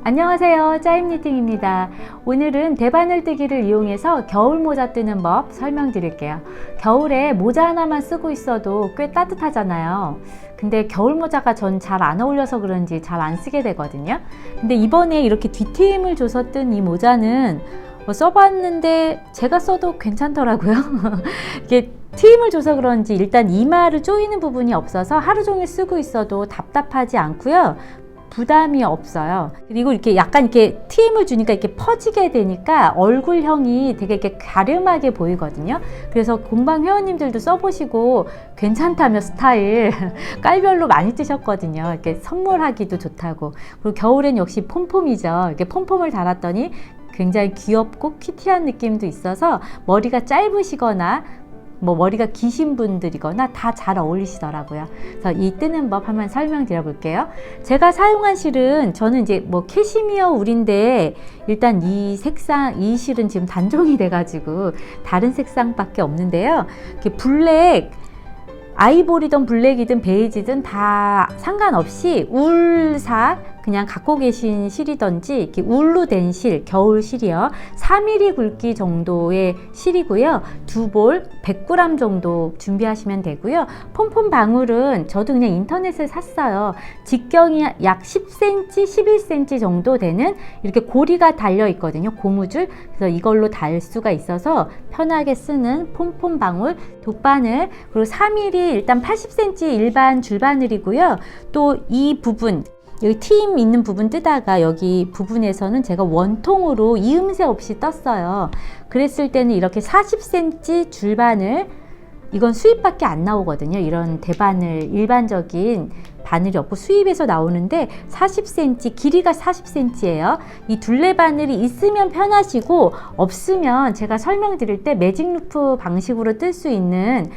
안녕하세요, 짜임니팅입니다. 오늘은 대바늘뜨기를 이용해서 겨울 모자 뜨는 법 설명드릴게요. 겨울에 모자 하나만 쓰고 있어도 꽤 따뜻하잖아요. 근데 겨울 모자가 전 잘 안 어울려서 그런지 잘 안 쓰게 되거든요. 근데 이번에 이렇게 뒤트임을 줘서 뜬 이 모자는 써봤는데 제가 써도 괜찮더라고요. 이게 트임을 줘서 그런지 일단 이마를 조이는 부분이 없어서 하루 종일 쓰고 있어도 답답하지 않고요. 부담이 없어요. 그리고 이렇게 약간 이렇게 트임을 주니까 이렇게 퍼지게 되니까 얼굴형이 되게 이렇게 가름하게 보이거든요. 그래서 공방 회원님들도 써보시고 괜찮다며 스타일 깔별로 많이 뜨셨거든요. 이렇게 선물하기도 좋다고. 그리고 겨울엔 역시 폼폼이죠. 이렇게 폼폼을 달았더니 굉장히 귀엽고 큐티한 느낌도 있어서 머리가 짧으시거나 머리가 기신 분들이거나 다 잘 어울리시더라고요. 그래서 이 뜨는 법 한번 설명드려 볼게요. 제가 사용한 실은 저는 이제 캐시미어 울인데 일단 이 색상, 이 실은 지금 단종이 돼가지고 다른 색상밖에 없는데요. 이렇게 블랙, 아이보리든 블랙이든 베이지든 다 상관없이 울사 그냥 갖고 계신 실이든지 이렇게 울로 된 실, 겨울 실이요. 4mm 굵기 정도의 실이고요. 두 볼 100g 정도 준비하시면 되고요. 폼폼 방울은 저도 그냥 인터넷에 샀어요. 직경이 약 10cm, 11cm 정도 되는 이렇게 고리가 달려 있거든요. 고무줄. 그래서 이걸로 달 수가 있어서 편하게 쓰는 폼폼 방울, 돗바늘, 그리고 4mm 일단 80cm 일반 줄바늘이고요. 또 이 부분 여기 트임 있는 부분 뜨다가 여기 부분에서는 제가 원통으로 이음새 없이 떴어요. 그랬을 때는 이렇게 40cm 줄바늘, 이건 수입밖에 안 나오거든요. 이런 대바늘, 일반적인 바늘이 없고 수입에서 나오는데 40cm, 길이가 40cm예요. 이 둘레 바늘이 있으면 편하시고 없으면 제가 설명드릴 때 매직 루프 방식으로 뜰 수 있는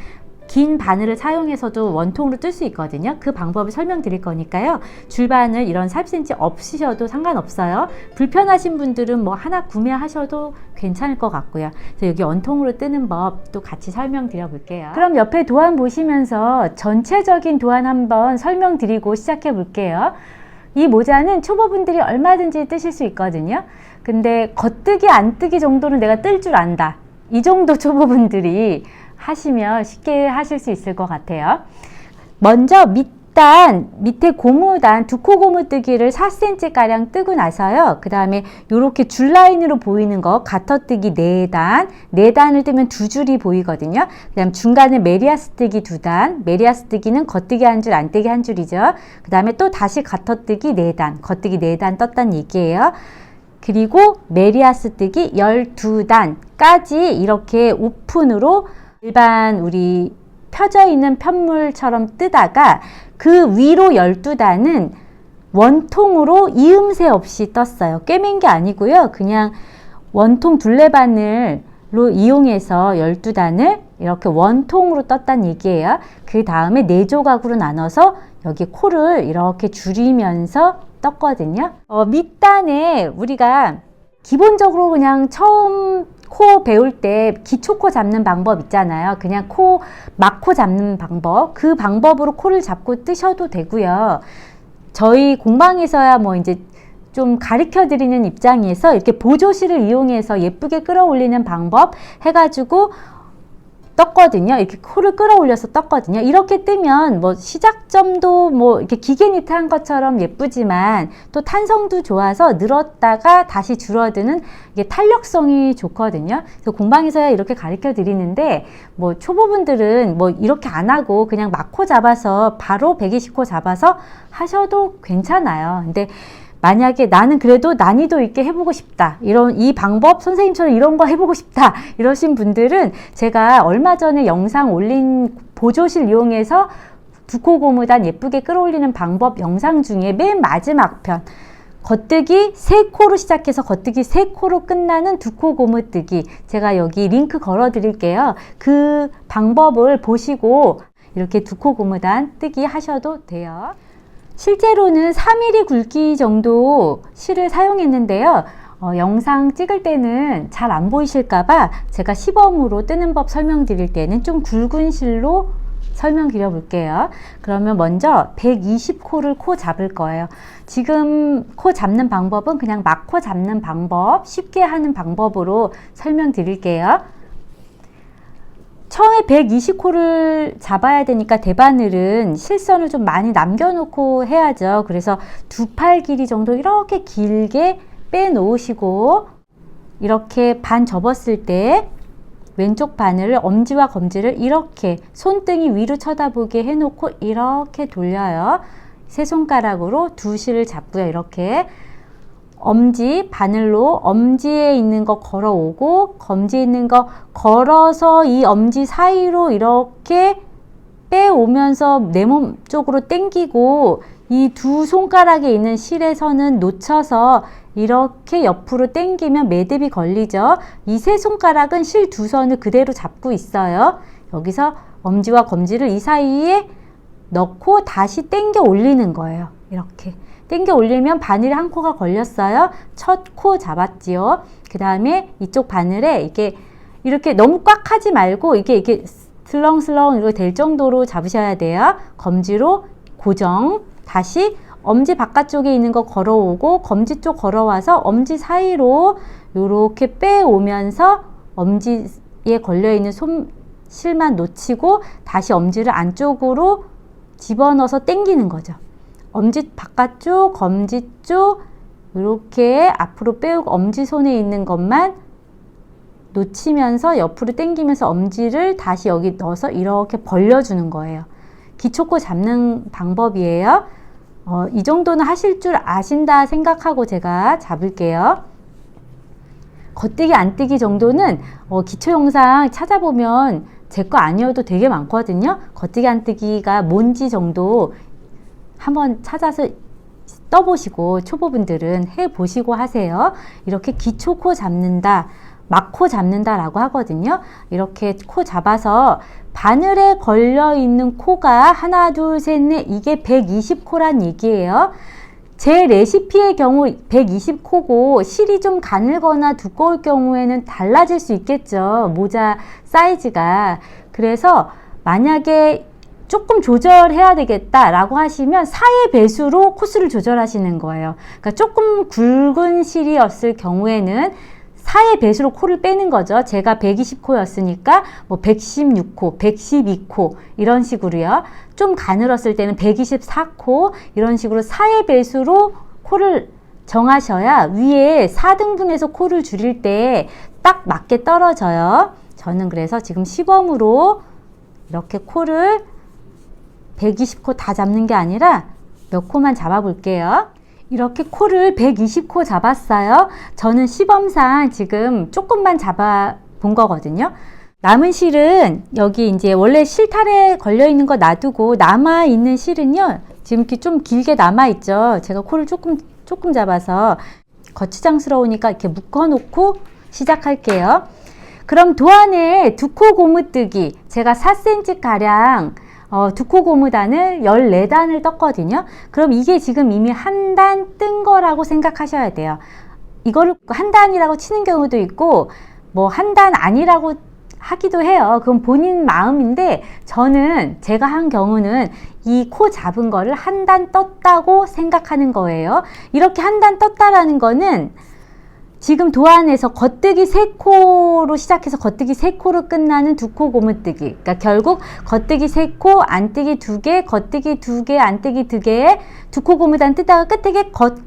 긴 바늘을 사용해서도 원통으로 뜰 수 있거든요. 그 방법을 설명드릴 거니까요. 줄바늘 이런 40cm 없으셔도 상관없어요. 불편하신 분들은 하나 구매하셔도 괜찮을 것 같고요. 그래서 여기 원통으로 뜨는 법도 같이 설명드려 볼게요. 그럼 옆에 도안 보시면서 전체적인 도안 한번 설명드리고 시작해 볼게요. 이 모자는 초보분들이 얼마든지 뜨실 수 있거든요. 근데 겉뜨기 안뜨기 정도는 내가 뜰 줄 안다. 이 정도 초보분들이 하시면 쉽게 하실 수 있을 것 같아요. 먼저 밑에 고무단, 두코 고무뜨기를 4cm 가량 뜨고 나서요. 그 다음에 이렇게 줄 라인으로 보이는 거 가터뜨기 4단, 4단을 뜨면 2줄이 보이거든요. 그 다음 중간에 메리아스 뜨기 2단, 메리아스 뜨기는 겉뜨기 1줄, 안뜨기 1줄이죠. 그 다음에 또 다시 가터뜨기 4단, 겉뜨기 4단 떴다는 얘기예요. 그리고 메리아스 뜨기 12단까지 이렇게 오픈으로 일반 우리 펴져 있는 편물처럼 뜨다가 그 위로 12단은 원통으로 이음새 없이 떴어요. 꿰맨 게 아니고요. 그냥 원통 둘레바늘로 이용해서 12단을 이렇게 원통으로 떴다는 얘기예요. 그 다음에 4조각으로 나눠서 여기 코를 이렇게 줄이면서 떴거든요. 밑단에 우리가 기본적으로 그냥 처음 코 배울 때 기초코 잡는 방법 있잖아요. 그냥 막코 잡는 방법. 그 방법으로 코를 잡고 뜨셔도 되고요. 저희 공방에서야 이제 좀 가르쳐 드리는 입장에서 이렇게 보조실을 이용해서 예쁘게 끌어올리는 방법 해가지고 떴거든요. 이렇게 코를 끌어올려서 떴거든요. 이렇게 뜨면 시작점도 이렇게 기계 니트 한 것처럼 예쁘지만 또 탄성도 좋아서 늘었다가 다시 줄어드는 이게 탄력성이 좋거든요. 그래서 공방에서야 이렇게 가르쳐 드리는데 초보분들은 이렇게 안 하고 그냥 막코 잡아서 바로 120코 잡아서 하셔도 괜찮아요. 근데 만약에 나는 그래도 난이도 있게 해보고 싶다. 이 방법 선생님처럼 이런 거 해보고 싶다. 이러신 분들은 제가 얼마 전에 영상 올린 보조실 이용해서 두코 고무단 예쁘게 끌어올리는 방법 영상 중에 맨 마지막 편 겉뜨기 3코로 시작해서 겉뜨기 3코로 끝나는 두코 고무뜨기 제가 여기 링크 걸어 드릴게요. 그 방법을 보시고 이렇게 두코 고무단 뜨기 하셔도 돼요. 실제로는 4mm 굵기 정도 실을 사용했는데요. 영상 찍을 때는 잘 안 보이실까봐 제가 시범으로 뜨는 법 설명드릴 때는 좀 굵은 실로 설명드려 볼게요. 그러면 먼저 120코를 코 잡을 거예요. 지금 코 잡는 방법은 그냥 막코 잡는 방법, 쉽게 하는 방법으로 설명드릴게요. 처음에 120코를 잡아야 되니까 대바늘은 실선을 좀 많이 남겨놓고 해야죠. 그래서 두 팔 길이 정도 이렇게 길게 빼놓으시고, 이렇게 반 접었을 때 왼쪽 바늘을 엄지와 검지를 이렇게 손등이 위로 쳐다보게 해놓고 이렇게 돌려요. 세 손가락으로 두 실을 잡고요. 이렇게 엄지 바늘로 엄지에 있는 거 걸어오고 검지에 있는 거 걸어서 이 엄지 사이로 이렇게 빼오면서 내 몸 쪽으로 당기고, 이 두 손가락에 있는 실에서는 놓쳐서 이렇게 옆으로 당기면 매듭이 걸리죠. 이 세 손가락은 실 두 선을 그대로 잡고 있어요. 여기서 엄지와 검지를 이 사이에 넣고 다시 당겨 올리는 거예요. 이렇게 당겨 올리면 바늘에 한 코가 걸렸어요. 첫 코 잡았지요. 그 다음에 이쪽 바늘에 이렇게 너무 꽉 하지 말고 이렇게 슬렁슬렁 이렇게 될 정도로 잡으셔야 돼요. 검지로 고정. 다시 엄지 바깥쪽에 있는 거 걸어오고 검지 쪽 걸어와서 엄지 사이로 이렇게 빼오면서 엄지에 걸려있는 실만 놓치고 다시 엄지를 안쪽으로 집어넣어서 당기는 거죠. 엄지 바깥쪽, 검지 쪽 이렇게 앞으로 빼오고 엄지손에 있는 것만 놓치면서 옆으로 당기면서 엄지를 다시 여기 넣어서 이렇게 벌려주는 거예요. 기초코 잡는 방법이에요. 이 정도는 하실 줄 아신다 생각하고 제가 잡을게요. 겉뜨기 안뜨기 정도는 기초 영상 찾아보면 제 거 아니어도 되게 많거든요. 겉뜨기 안뜨기가 뭔지 정도 한번 찾아서 떠보시고 초보분들은 해보시고 하세요. 이렇게 기초 코 잡는다, 막코 잡는다 라고 하거든요. 이렇게 코 잡아서 바늘에 걸려 있는 코가 하나, 둘, 셋, 넷, 이게 120코란 얘기예요. 제 레시피의 경우 120코고 실이 좀 가늘거나 두꺼울 경우에는 달라질 수 있겠죠. 모자 사이즈가. 그래서 만약에 조금 조절해야 되겠다 라고 하시면 4의 배수로 코수를 조절하시는 거예요. 그러니까 조금 굵은 실이었을 경우에는 4의 배수로 코를 빼는 거죠. 제가 120코였으니까 뭐 116코, 112코 이런 식으로요. 좀 가늘었을 때는 124코 이런 식으로 4의 배수로 코를 정하셔야 위에 4등분해서 코를 줄일 때 딱 맞게 떨어져요. 저는 그래서 지금 시범으로 이렇게 코를 120코 다 잡는 게 아니라 몇 코만 잡아 볼게요. 이렇게 코를 120코 잡았어요. 저는 시범상 지금 조금만 잡아 본 거거든요. 남은 실은 여기 이제 원래 실탈에 걸려 있는 거 놔두고 남아 있는 실은요, 지금 이렇게 좀 길게 남아 있죠. 제가 코를 조금 잡아서 거추장스러우니까 이렇게 묶어 놓고 시작할게요. 그럼 도안에 두 코 고무뜨기, 제가 4cm 가량 두 코 고무단을 14단을 떴거든요. 그럼 이게 지금 이미 한 단 뜬 거라고 생각하셔야 돼요. 이거를 한 단이라고 치는 경우도 있고 뭐 한 단 아니라고 하기도 해요. 그건 본인 마음인데, 저는 제가 한 경우는 이 코 잡은 거를 한 단 떴다고 생각하는 거예요. 이렇게 한 단 떴다라는 거는 지금 도안에서 겉뜨기 3코로 시작해서 겉뜨기 3코로 끝나는 두 코 고무뜨기. 그러니까 결국 겉뜨기 3코, 안뜨기 2개, 겉뜨기 2개, 안뜨기 2개에 두 코 고무단 뜨다가 끝뜨기 겉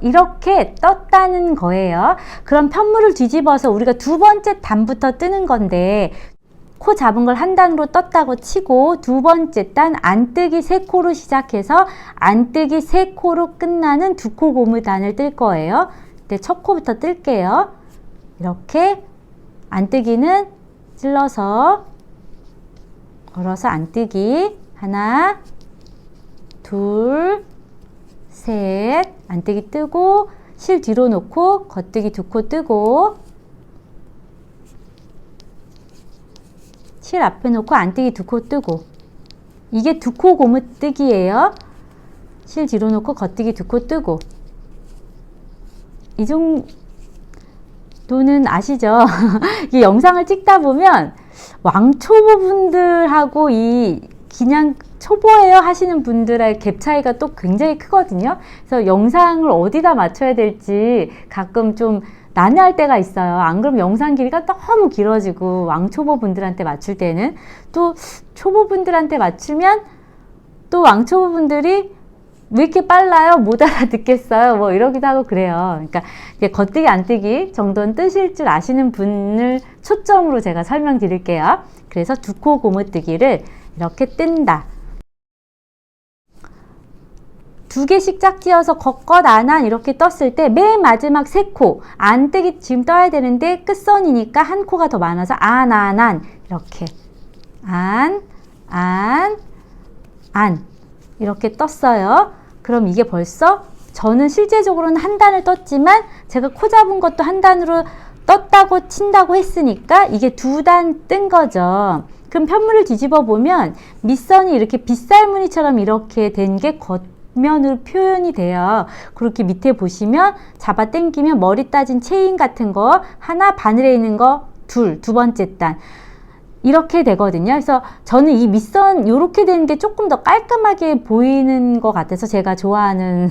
이렇게 떴다는 거예요. 그럼 편물을 뒤집어서 우리가 두 번째 단부터 뜨는 건데, 코 잡은 걸 한 단으로 떴다고 치고 두 번째 단 안뜨기 3코로 시작해서 안뜨기 3코로 끝나는 두 코 고무단을 뜰 거예요. 첫 코부터 뜰게요. 이렇게 안뜨기는 찔러서 걸어서 안뜨기 하나, 둘, 셋, 안뜨기 뜨고 실 뒤로 놓고 겉뜨기 두 코 뜨고 실 앞에 놓고 안뜨기 두 코 뜨고, 이게 두 코 고무뜨기예요. 실 뒤로 놓고 겉뜨기 두 코 뜨고. 이 정도는 아시죠? 이 영상을 찍다 보면 왕초보분들하고 이 그냥 초보예요 하시는 분들의 갭 차이가 또 굉장히 크거든요. 그래서 영상을 어디다 맞춰야 될지 가끔 좀 난해할 때가 있어요. 안 그러면 영상 길이가 너무 길어지고 왕초보 분들한테 맞출 때는 또 초보분들한테 맞추면 또 왕초보분들이 왜 이렇게 빨라요? 못 알아듣겠어요? 뭐 이러기도 하고 그래요. 그러니까 이제 겉뜨기 안뜨기 정도는 뜨실 줄 아시는 분을 초점으로 제가 설명드릴게요. 그래서 두 코 고무뜨기를 이렇게 뜬다. 두 개씩 짝지어서 겉겉 안안 이렇게 떴을 때 맨 마지막 세 코 안뜨기 지금 떠야 되는데 끝선이니까 한 코가 더 많아서 안 이렇게 안 이렇게 떴어요. 그럼 이게 벌써 저는 실제적으로는 한 단을 떴지만 제가 코 잡은 것도 한 단으로 떴다고 친다고 했으니까 이게 두 단 뜬 거죠. 그럼 편물을 뒤집어 보면 밑선이 이렇게 빗살무늬처럼 이렇게 된 게 겉면으로 표현이 돼요. 그렇게 밑에 보시면 잡아 당기면 머리 따진 체인 같은 거 하나, 바늘에 있는 거 두 번째 단 이렇게 되거든요. 그래서 저는 이 밑선 이렇게 되는 게 조금 더 깔끔하게 보이는 것 같아서 제가 좋아하는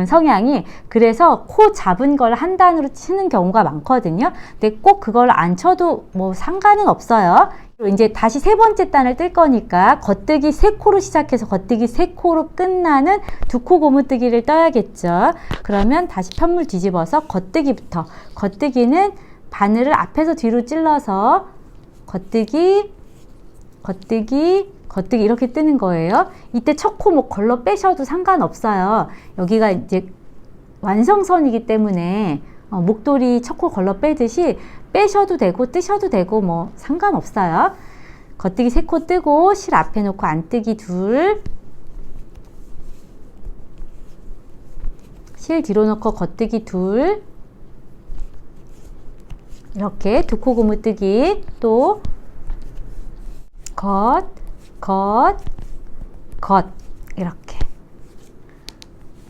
성향이, 그래서 코 잡은 걸 한 단으로 치는 경우가 많거든요. 근데 꼭 그걸 안 쳐도 뭐 상관은 없어요. 그리고 이제 다시 세 번째 단을 뜰 거니까 겉뜨기 세 코로 시작해서 겉뜨기 세 코로 끝나는 두 코 고무뜨기를 떠야겠죠. 그러면 다시 편물 뒤집어서 겉뜨기부터, 겉뜨기는 바늘을 앞에서 뒤로 찔러서 겉뜨기 이렇게 뜨는 거예요. 이때 첫 코 뭐 걸러 빼셔도 상관없어요. 여기가 이제 완성선이기 때문에 목도리 첫 코 걸러 빼듯이 빼셔도 되고 뜨셔도 되고 뭐 상관없어요. 겉뜨기 세 코 뜨고 실 앞에 놓고 안뜨기 둘, 실 뒤로 놓고 겉뜨기 둘, 이렇게 두 코 고무뜨기, 또 겉 이렇게.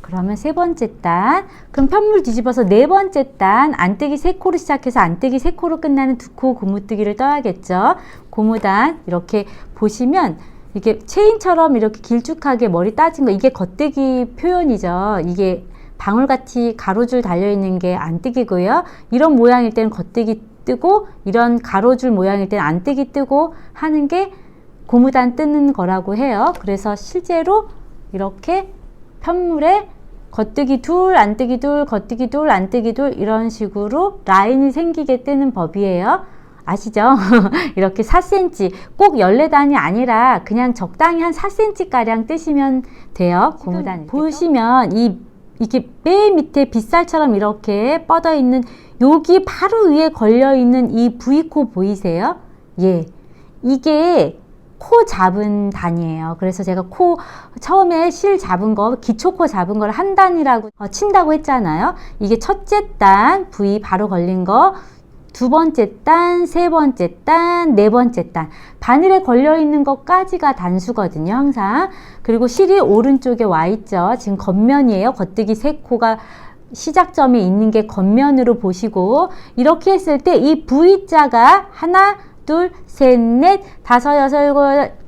그러면 세 번째 단, 그럼 편물 뒤집어서 네 번째 단 안뜨기 세 코로 시작해서 안뜨기 세 코로 끝나는 두 코 고무뜨기를 떠야겠죠. 고무단 이렇게 보시면 이게 체인처럼 이렇게 길쭉하게 머리 따진 거, 이게 겉뜨기 표현이죠. 이게 방울같이 가로줄 달려있는 게 안뜨기고요. 이런 모양일 때는 겉뜨기 뜨고, 이런 가로줄 모양일 때는 안뜨기 뜨고 하는 게 고무단 뜨는 거라고 해요. 그래서 실제로 이렇게 편물에 겉뜨기 둘, 안뜨기 둘, 겉뜨기 둘, 안뜨기 둘 이런 식으로 라인이 생기게 뜨는 법이에요. 아시죠? 이렇게 4cm, 꼭 14단이 아니라 그냥 적당히 한 4cm 가량 뜨시면 돼요. 고무단 보시면 이게 맨 밑에 빗살처럼 이렇게 뻗어 있는 여기 바로 위에 걸려 있는 이 V코 보이세요? 예, 이게 코 잡은 단이에요. 그래서 제가 코 처음에 실 잡은 거, 기초코 잡은 걸 한 단이라고 친다고 했잖아요. 이게 첫째 단 V 바로 걸린 거, 두 번째 단, 세 번째 단, 네 번째 단, 바늘에 걸려 있는 것까지가 단수거든요, 항상. 그리고 실이 오른쪽에 와 있죠. 지금 겉면이에요. 겉뜨기 세 코가 시작점이 있는 게 겉면으로 보시고, 이렇게 했을 때 이 V자가 하나, 둘, 셋, 넷, 다섯, 여섯, 일곱,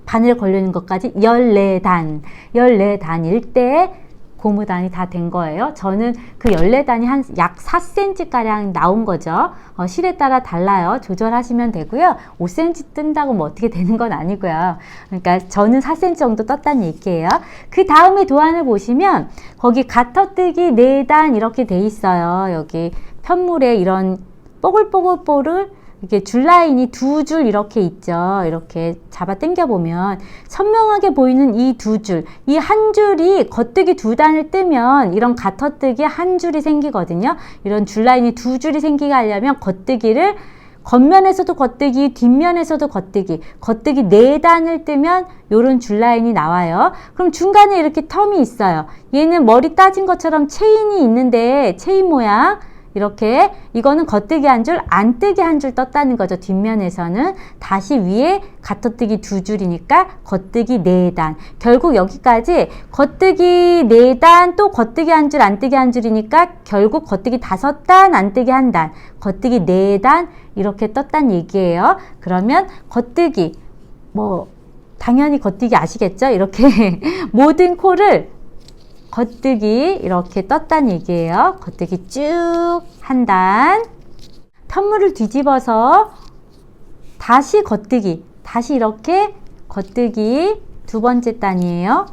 바늘에 걸려 있는 것까지 14단일 때 고무단이 다 된 거예요. 저는 그 14단이 한 약 4cm 가량 나온 거죠. 실에 따라 달라요. 조절하시면 되고요. 5cm 뜬다고 뭐 어떻게 되는 건 아니고요. 그러니까 저는 4cm 정도 떴다는 얘기예요. 그 다음에 도안을 보시면 거기 가터뜨기 4단 이렇게 돼 있어요. 여기 편물에 이런 뽀글뽀글 이렇게 줄 라인이 두 줄 이렇게 있죠. 이렇게 잡아 당겨 보면 선명하게 보이는 이 두 줄, 이 한 줄이 겉뜨기 두 단을 뜨면 이런 가터뜨기 한 줄이 생기거든요. 이런 줄 라인이 두 줄이 생기게 하려면 겉뜨기를 겉면에서도 겉뜨기, 뒷면에서도 겉뜨기 4단을 뜨면 요런 줄 라인이 나와요. 그럼 중간에 이렇게 텀이 있어요. 얘는 머리 따진 것처럼 체인이 있는데 체인 모양, 이렇게 이거는 겉뜨기 한 줄, 안뜨기 한 줄 떴다는 거죠. 뒷면에서는 다시 위에 가터뜨기 두 줄이니까 겉뜨기 4단. 결국 여기까지 겉뜨기 4단, 또 겉뜨기 한 줄, 안뜨기 한 줄이니까 결국 겉뜨기 5단, 안뜨기 한 단, 겉뜨기 4단 이렇게 떴다는 얘기예요. 그러면 겉뜨기 뭐 당연히 겉뜨기 아시겠죠? 이렇게 모든 코를 겉뜨기 이렇게 떴다는 얘기예요. 겉뜨기 쭉 한 단, 편물을 뒤집어서 다시 겉뜨기, 다시 이렇게 겉뜨기 두 번째 단이에요.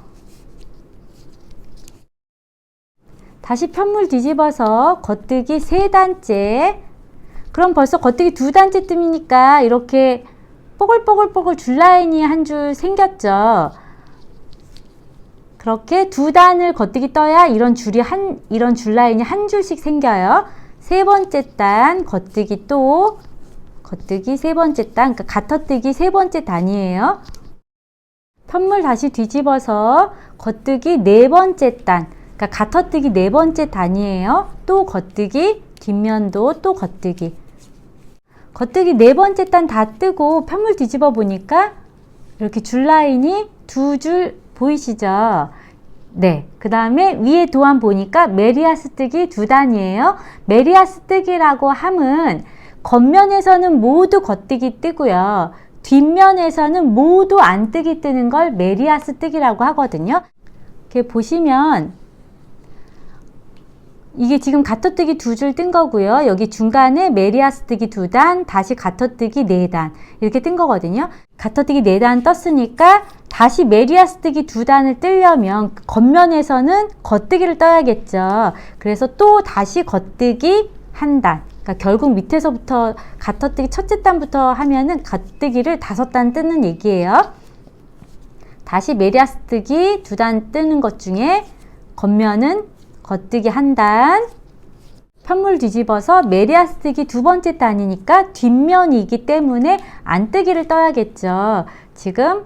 다시 편물 뒤집어서 겉뜨기 세 단째. 그럼 벌써 겉뜨기 두 단째 뜸이니까 이렇게 뽀글뽀글뽀글 줄 라인이 한 줄 생겼죠. 그렇게 두 단을 겉뜨기 떠야 이런 줄 라인이 한 줄씩 생겨요. 세 번째 단 겉뜨기 또 겉뜨기 세 번째 단, 그러니까 가터뜨기 세 번째 단이에요. 편물 다시 뒤집어서 겉뜨기 네 번째 단, 그러니까 가터뜨기 네 번째 단이에요. 또 겉뜨기, 뒷면도 또 겉뜨기. 겉뜨기 네 번째 단 다 뜨고 편물 뒤집어 보니까 이렇게 줄 라인이 두 줄 보이시죠? 네. 그 다음에 위에 도안 보니까 메리아스 뜨기 두 단이에요. 메리아스 뜨기라고 함은 겉면에서는 모두 겉뜨기 뜨고요. 뒷면에서는 모두 안 뜨기 뜨는 걸 메리아스 뜨기라고 하거든요. 이렇게 보시면 이게 지금 가터뜨기 두 줄 뜬 거고요. 여기 중간에 메리아스 뜨기 두 단, 다시 가터뜨기 네 단 이렇게 뜬 거거든요. 가터뜨기 네 단 떴으니까 다시 메리아스 뜨기 두 단을 뜨려면 겉면에서는 겉뜨기를 떠야겠죠. 그래서 또 다시 겉뜨기 한 단. 그러니까 결국 밑에서부터 가터뜨기 첫째 단부터 하면은 겉뜨기를 5단 뜨는 얘기예요. 다시 메리아스 뜨기 두 단 뜨는 것 중에 겉면은 겉뜨기 한 단, 편물 뒤집어서 메리아스 뜨기 두 번째 단이니까 뒷면이기 때문에 안뜨기를 떠야겠죠. 지금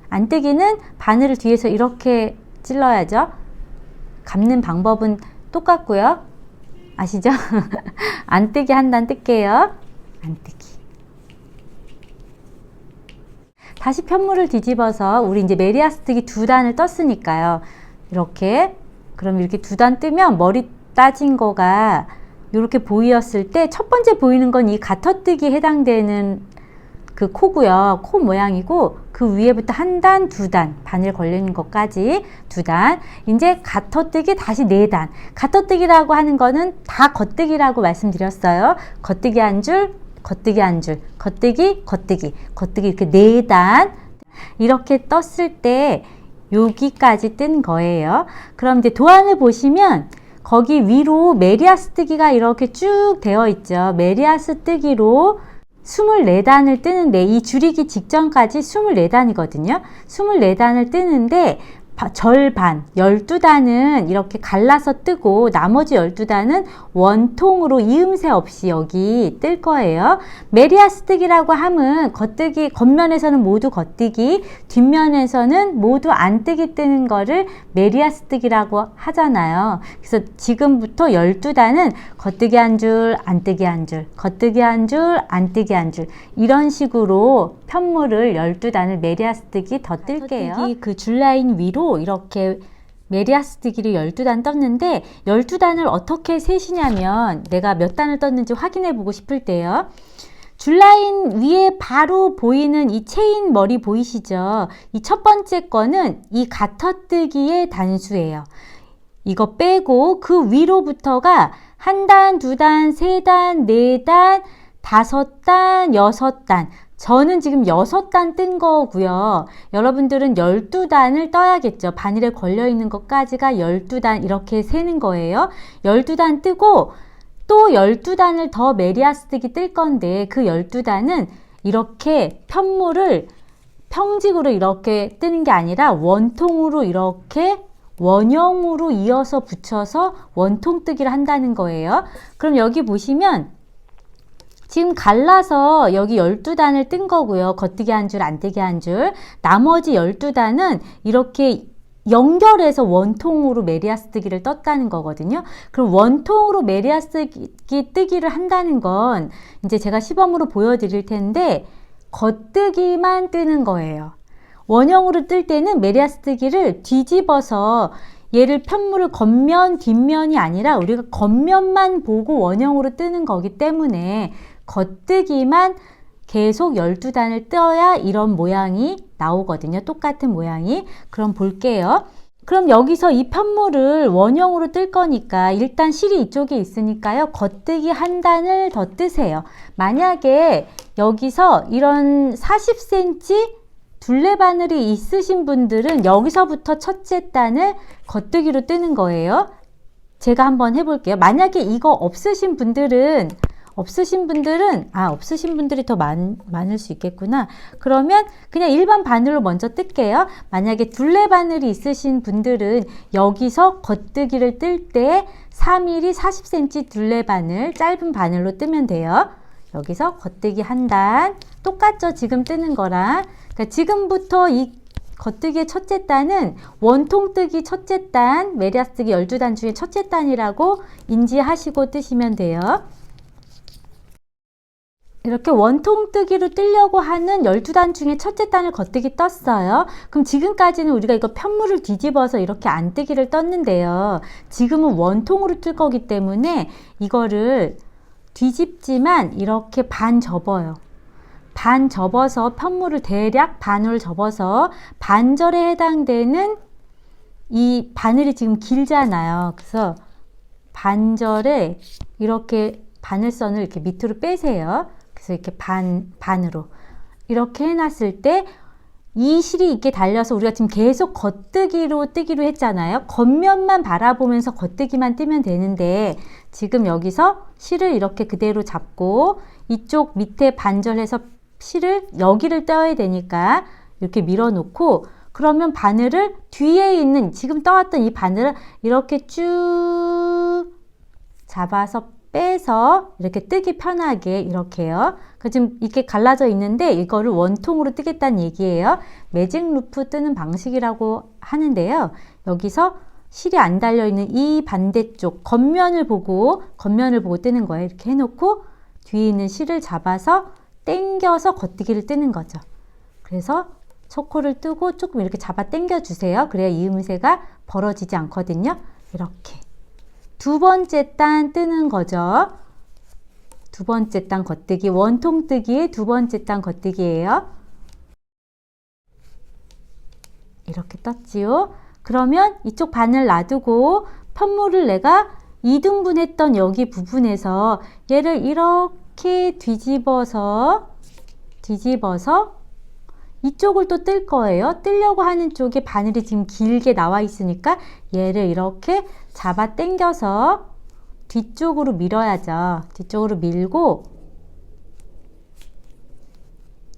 안뜨기는 바늘을 뒤에서 이렇게 찔러야죠. 감는 방법은 똑같고요. 아시죠? 안뜨기 한 단 뜰게요. 안뜨기. 다시 편물을 뒤집어서 우리 이제 메리아스 뜨기 두 단을 떴으니까요. 이렇게 그럼 이렇게 두 단 뜨면 머리 따진 거가 이렇게 보이었을 때 첫 번째 보이는 건 이 가터뜨기에 해당되는 그 코고요. 코 모양이고 그 위에부터 한 단, 두 단 바늘 걸리는 것까지 두 단. 이제 가터뜨기 다시 네 단. 가터뜨기라고 하는 거는 다 겉뜨기라고 말씀드렸어요. 겉뜨기 한 줄, 겉뜨기 한 줄, 겉뜨기, 겉뜨기, 겉뜨기 이렇게 네 단. 이렇게 떴을 때 여기까지 뜬 거예요. 그럼 이제 도안을 보시면 거기 위로 메리아스 뜨기가 이렇게 쭉 되어 있죠. 메리아스 뜨기로 24단을 뜨는데 이 줄이기 직전까지 24단이거든요. 24단을 뜨는데 절반 12단은 이렇게 갈라서 뜨고 나머지 12단은 원통으로 이음새 없이 여기 뜰 거예요. 메리아스 뜨기라고 함은 겉뜨기 겉면에서는 모두 겉뜨기, 뒷면에서는 모두 안 뜨기 뜨는 거를 메리아스 뜨기라고 하잖아요. 그래서 지금부터 12단은 겉뜨기 한 줄, 안 뜨기 한 줄, 겉뜨기 한 줄, 안 뜨기 한 줄 이런 식으로 편물을 12단을 메리아스 뜨기 더 뜰게요. 그 줄라인 위로 이렇게 메리아스 뜨기를 12단 떴는데 12단을 어떻게 세시냐면 내가 몇 단을 떴는지 확인해 보고 싶을 때요. 줄라인 위에 바로 보이는 이 체인 머리 보이시죠? 이 첫 번째 거는 이 가터뜨기의 단수예요. 이거 빼고 그 위로부터가 한 단, 두 단, 세 단, 네 단, 5단, 6단 저는 지금 6단 뜬 거고요. 여러분들은 12단을 떠야겠죠. 바늘에 걸려있는 것까지가 12단 이렇게 세는 거예요. 12단 뜨고 또 12단을 더 메리아스 뜨기 뜰 건데 그 12단은 이렇게 편물을 평직으로 이렇게 뜨는 게 아니라 원통으로 이렇게 원형으로 이어서 붙여서 원통 뜨기를 한다는 거예요. 그럼 여기 보시면 지금 갈라서 여기 12단을 뜬 거고요. 겉뜨기 한 줄, 안뜨기 한 줄. 나머지 12단은 이렇게 연결해서 원통으로 메리아스 뜨기를 떴다는 거거든요. 그럼 원통으로 메리아스 뜨기를 한다는 건 이제 제가 시범으로 보여드릴 텐데 겉뜨기만 뜨는 거예요. 원형으로 뜰 때는 메리아스 뜨기를 뒤집어서 얘를 편물을 겉면, 뒷면이 아니라 우리가 겉면만 보고 원형으로 뜨는 거기 때문에 겉뜨기만 계속 12단을 떠야 이런 모양이 나오거든요. 똑같은 모양이. 그럼 볼게요. 그럼 여기서 이 편물을 원형으로 뜰 거니까 일단 실이 이쪽에 있으니까요. 겉뜨기 한 단을 더 뜨세요. 만약에 여기서 이런 40cm 둘레바늘이 있으신 분들은 여기서부터 첫째 단을 겉뜨기로 뜨는 거예요. 제가 한번 해볼게요. 만약에 이거 없으신 분들은 없으신 분들이 더 많을 수 있겠구나. 그러면 그냥 일반 바늘로 먼저 뜰게요. 만약에 둘레 바늘이 있으신 분들은 여기서 겉뜨기를 뜰 때 3mm 40cm 둘레 바늘, 짧은 바늘로 뜨면 돼요. 여기서 겉뜨기 한 단, 똑같죠? 지금 뜨는 거랑. 그러니까 지금부터 이 겉뜨기의 첫째 단은 원통뜨기 첫째 단, 메리아스뜨기 12단 중에 첫째 단이라고 인지하시고 뜨시면 돼요. 이렇게 원통뜨기로 뜨려고 하는 12단 중에 첫째 단을 겉뜨기 떴어요. 그럼 지금까지는 우리가 이거 편물을 뒤집어서 이렇게 안뜨기를 떴는데요. 지금은 원통으로 뜰 거기 때문에 이거를 뒤집지만 이렇게 반 접어요. 반 접어서 편물을 대략 반을 접어서 반절에 해당되는 이 바늘이 지금 길잖아요. 그래서 반절에 이렇게 바늘선을 이렇게 밑으로 빼세요. 그래서 이렇게 반으로 이렇게 해놨을 때 이 실이 이렇게 달려서 우리가 지금 계속 겉뜨기로 뜨기로 했잖아요. 겉면만 바라보면서 겉뜨기만 뜨면 되는데 지금 여기서 실을 이렇게 그대로 잡고 이쪽 밑에 반절해서 실을 여기를 떠야 되니까 이렇게 밀어놓고 그러면 바늘을 뒤에 있는 지금 떠왔던 이 바늘을 이렇게 쭉 잡아서 빼서 이렇게 뜨기 편하게 이렇게요. 지금 이렇게 갈라져 있는데 이거를 원통으로 뜨겠다는 얘기예요. 매직 루프 뜨는 방식이라고 하는데요. 여기서 실이 안 달려 있는 이 반대쪽 겉면을 보고 뜨는 거예요. 이렇게 해놓고 뒤에 있는 실을 잡아서 당겨서 겉뜨기를 뜨는 거죠. 그래서 초코를 뜨고 조금 이렇게 잡아 당겨 주세요. 그래야 이음새가 벌어지지 않거든요. 이렇게 두 번째 단 뜨는 거죠. 두 번째 단 겉뜨기, 원통뜨기의 두 번째 단 겉뜨기예요. 이렇게 떴지요. 그러면 이쪽 바늘 놔두고 편물을 내가 2등분 했던 여기 부분에서 얘를 이렇게 뒤집어서 이쪽을 또 뜰 거예요. 뜨려고 하는 쪽에 바늘이 지금 길게 나와 있으니까 얘를 이렇게 잡아 당겨서 뒤쪽으로 밀어야죠. 뒤쪽으로 밀고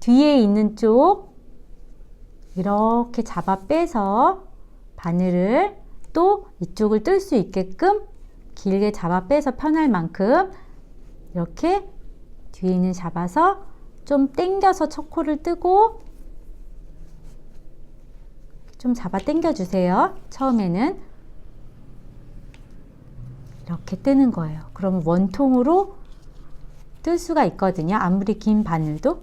뒤에 있는 쪽 이렇게 잡아 빼서 바늘을 또 이쪽을 뜰 수 있게끔 길게 잡아 빼서 편할 만큼 이렇게 뒤에 있는 잡아서 좀 당겨서 초코를 뜨고 좀 잡아 당겨 주세요. 처음에는 이렇게 뜨는 거예요. 그러면 원통으로 뜰 수가 있거든요. 아무리 긴 바늘도.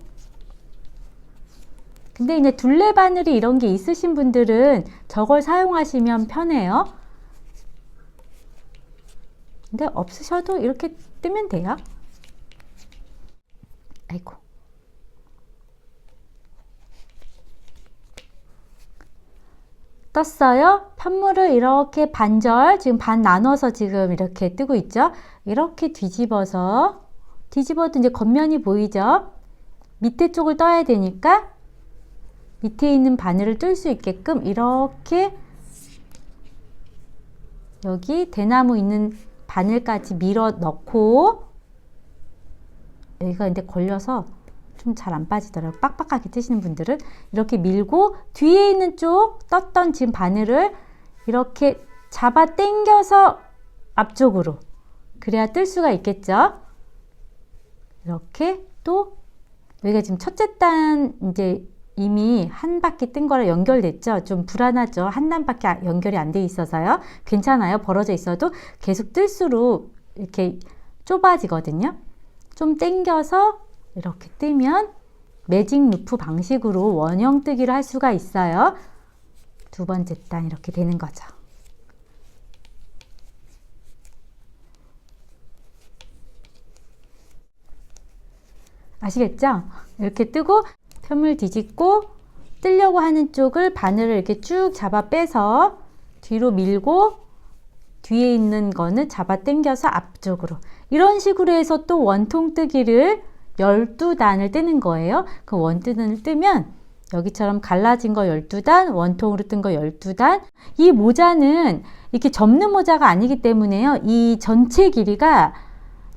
근데 이제 둘레 바늘이 이런 게 있으신 분들은 저걸 사용하시면 편해요. 근데 없으셔도 이렇게 뜨면 돼요. 아이고. 떴어요. 편물을 이렇게 반절, 지금 반 나눠서 지금 이렇게 뜨고 있죠. 이렇게 뒤집어도 이제 겉면이 보이죠. 밑에 쪽을 떠야 되니까 밑에 있는 바늘을 뜰 수 있게끔 이렇게 여기 대나무 있는 바늘까지 밀어 넣고 여기가 근데 걸려서 좀 잘 안 빠지더라고요. 빡빡하게 뜨시는 분들은 이렇게 밀고 뒤에 있는 쪽 떴던 지금 바늘을 이렇게 잡아 당겨서 앞쪽으로 그래야 뜰 수가 있겠죠. 이렇게 또 여기가 지금 첫째 단 이제 이미 한 바퀴 뜬 거랑 연결됐죠. 좀 불안하죠. 한 단밖에 연결이 안 돼 있어서요. 괜찮아요. 벌어져 있어도 계속 뜰수록 이렇게 좁아지거든요. 좀 당겨서 이렇게 뜨면 매직 루프 방식으로 원형 뜨기를 할 수가 있어요. 두 번째 단 이렇게 되는 거죠. 아시겠죠? 이렇게 뜨고 펴물 뒤집고 뜨려고 하는 쪽을 바늘을 이렇게 쭉 잡아 빼서 뒤로 밀고 뒤에 있는 거는 잡아 당겨서 앞쪽으로, 이런 식으로 해서 또 원통 뜨기를 12단을 뜨는 거예요. 그 원단을 뜨면 여기처럼 갈라진 거 12단, 원통으로 뜬 거 12단. 이 모자는 이렇게 접는 모자가 아니기 때문에요. 이 전체 길이가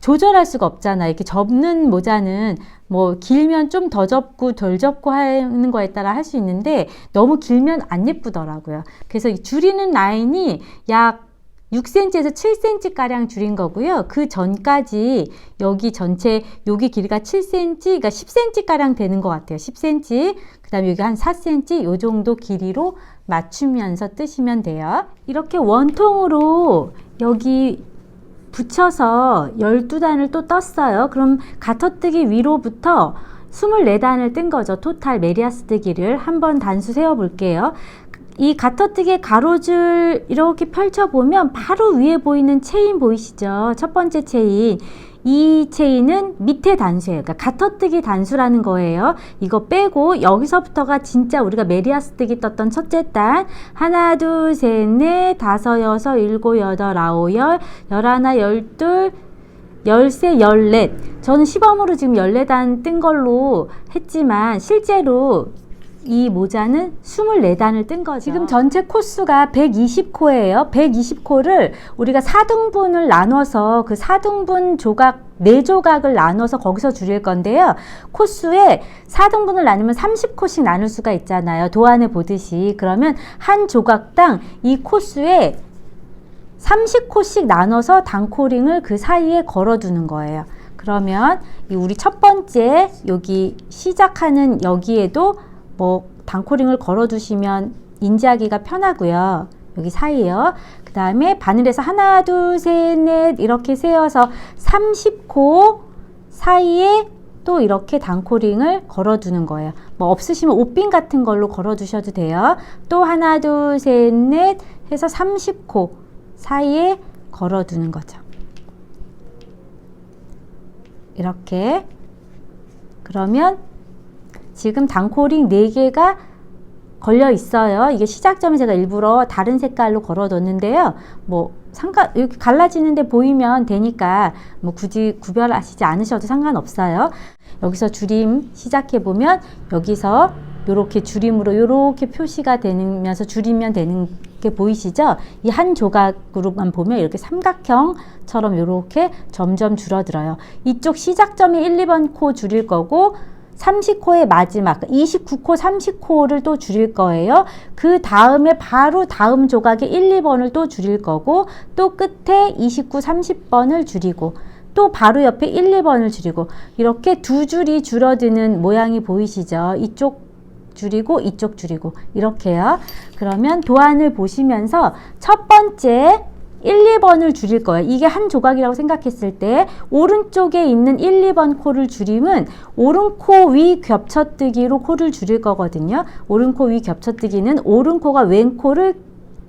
조절할 수가 없잖아요. 이렇게 접는 모자는 뭐 길면 좀 더 접고 덜 접고 하는 거에 따라 할 수 있는데 너무 길면 안 예쁘더라고요. 그래서 이 줄이는 라인이 약 6cm에서 7cm 가량 줄인 거고요. 그 전까지 여기 전체 여기 길이가 7cm, 그러니까 10cm 가량 되는 것 같아요. 10cm. 그 다음에 여기 한 4cm 요 정도 길이로 맞추면서 뜨시면 돼요. 이렇게 원통으로 여기 붙여서 12단을 또 떴어요. 그럼 가터뜨기 위로부터 24단을 뜬 거죠. 토탈 메리아스 뜨기를 한번 단수 세워 볼게요. 이 가터뜨기 가로줄 이렇게 펼쳐보면 바로 위에 보이는 체인 보이시죠? 첫 번째 체인. 이 체인은 밑에 단수예요. 그러니까 가터뜨기 단수라는 거예요. 이거 빼고 여기서부터가 진짜 우리가 메리아스 뜨기 떴던 첫째 단. 하나, 둘, 셋, 넷, 다섯, 여섯, 일곱, 여덟, 아홉, 열, 열하나, 열둘, 열세, 열넷. 저는 시범으로 지금 14단 뜬 걸로 했지만 실제로 이 모자는 24단을 뜬 거죠. 지금 전체 코수가 120코예요. 120코를 우리가 4등분을 나눠서 그 4등분 조각 4조각을 나눠서 거기서 줄일 건데요. 코수에 4등분을 나누면 30코씩 나눌 수가 있잖아요. 도안에 보듯이. 그러면 한 조각당 이 코수에 30코씩 나눠서 단코링을 그 사이에 걸어두는 거예요. 그러면 이 우리 첫 번째 여기 시작하는 여기에도 뭐 단코링을 걸어 두시면 인지하기가 편하고요. 여기 사이에요. 그 다음에 바늘에서 하나, 둘, 셋, 넷 이렇게 세어서 30코 사이에 또 이렇게 단코링을 걸어 두는 거예요. 뭐 없으시면 옷핀 같은 걸로 걸어 두셔도 돼요. 또 하나, 둘, 셋, 넷 해서 30코 사이에 걸어 두는 거죠. 이렇게. 그러면 지금 단코링 4개가 걸려 있어요. 이게 시작점에 제가 일부러 다른 색깔로 걸어 뒀는데요. 뭐 이렇게 갈라지는데 보이면 되니까 뭐 굳이 구별하시지 않으셔도 상관없어요. 여기서 줄임 시작해 보면 여기서 요렇게 줄임으로 요렇게 표시가 되면서 줄이면 되는 게 보이시죠? 이 한 조각으로만 보면 이렇게 삼각형처럼 요렇게 점점 줄어들어요. 이쪽 시작점이 1, 2번 코 줄일 거고 30코의 마지막 29코 30코를 또 줄일 거예요. 그 다음에 바로 다음 조각에 1, 2번을 또 줄일 거고 또 끝에 29, 30번을 줄이고 또 바로 옆에 1, 2번을 줄이고 이렇게 두 줄이 줄어드는 모양이 보이시죠? 이쪽 줄이고 이쪽 줄이고 이렇게요. 그러면 도안을 보시면서 첫 번째 1, 2번을 줄일 거예요. 이게 한 조각이라고 생각했을 때 오른쪽에 있는 1, 2번 코를 줄이면 오른코 위 겹쳐뜨기로 코를 줄일 거거든요. 오른코 위 겹쳐뜨기는 오른코가 왼코를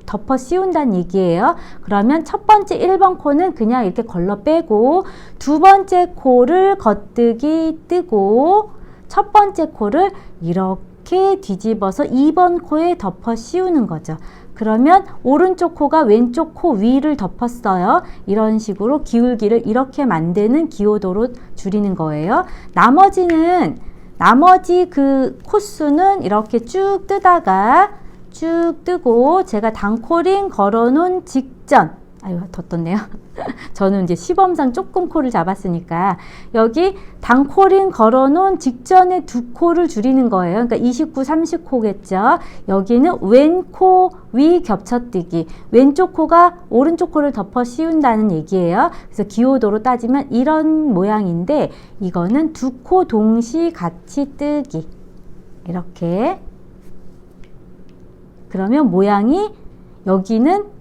덮어 씌운다는 얘기예요. 그러면 첫 번째 1번 코는 그냥 이렇게 걸러 빼고 두 번째 코를 겉뜨기 뜨고 첫 번째 코를 이렇게 뒤집어서 2번 코에 덮어 씌우는 거죠. 그러면 오른쪽 코가 왼쪽 코 위를 덮었어요. 이런 식으로 기울기를 이렇게 만드는 기호도로 줄이는 거예요. 나머지 그 코수는 이렇게 쭉 뜨다가 쭉 뜨고 제가 단코링 걸어 놓은 직전, 아유 더 떴네요. 저는 이제 시범상 조금 코를 잡았으니까 여기 단코링 걸어 놓은 직전에 두 코를 줄이는 거예요. 그러니까 29, 30코겠죠. 여기는 왼코 위 겹쳐뜨기. 왼쪽 코가 오른쪽 코를 덮어 씌운다는 얘기예요. 그래서 기호도로 따지면 이런 모양인데 이거는 두 코 동시 같이 뜨기. 이렇게. 그러면 모양이 여기는